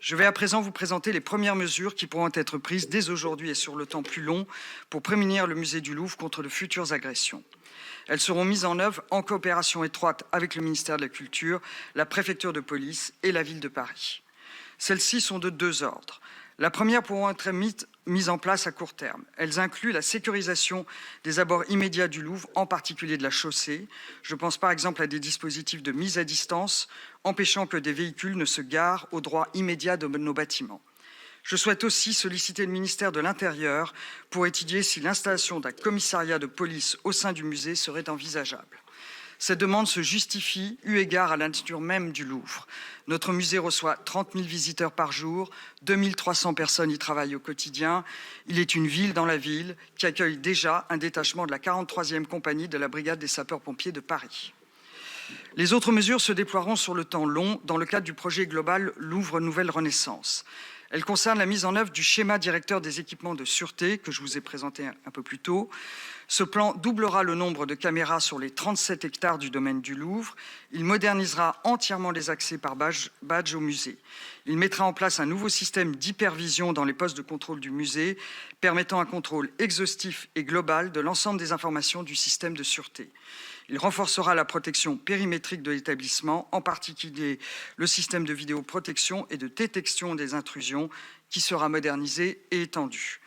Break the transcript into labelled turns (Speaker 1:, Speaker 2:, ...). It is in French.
Speaker 1: Je vais à présent vous présenter les premières mesures qui pourront être prises dès aujourd'hui et sur le temps plus long pour prémunir le musée du Louvre contre de futures agressions. Elles seront mises en œuvre en coopération étroite avec le ministère de la Culture, la préfecture de police et la ville de Paris. Celles-ci sont de deux ordres. La première pourront être mises en place à court terme. Elles incluent la sécurisation des abords immédiats du Louvre, en particulier de la chaussée. Je pense par exemple à des dispositifs de mise à distance, empêchant que des véhicules ne se garent au droit immédiat de nos bâtiments. Je souhaite aussi solliciter le ministère de l'Intérieur pour étudier si l'installation d'un commissariat de police au sein du musée serait envisageable. Cette demande se justifie eu égard à la nature même du Louvre. Notre musée reçoit 30 000 visiteurs par jour, 2300 personnes y travaillent au quotidien. Il est une ville dans la ville qui accueille déjà un détachement de la 43e compagnie de la brigade des sapeurs-pompiers de Paris. Les autres mesures se déploieront sur le temps long dans le cadre du projet global Louvre Nouvelle Renaissance. Elle concerne la mise en œuvre du schéma directeur des équipements de sûreté que je vous ai présenté un peu plus tôt. Ce plan doublera le nombre de caméras sur les 37 hectares du domaine du Louvre. Il modernisera entièrement les accès par badge au musée. Il mettra en place un nouveau système d'hypervision dans les postes de contrôle du musée, permettant un contrôle exhaustif et global de l'ensemble des informations du système de sûreté. Il renforcera la protection périmétrique de l'établissement, en particulier le système de vidéoprotection et de détection des intrusions qui sera modernisé et étendu.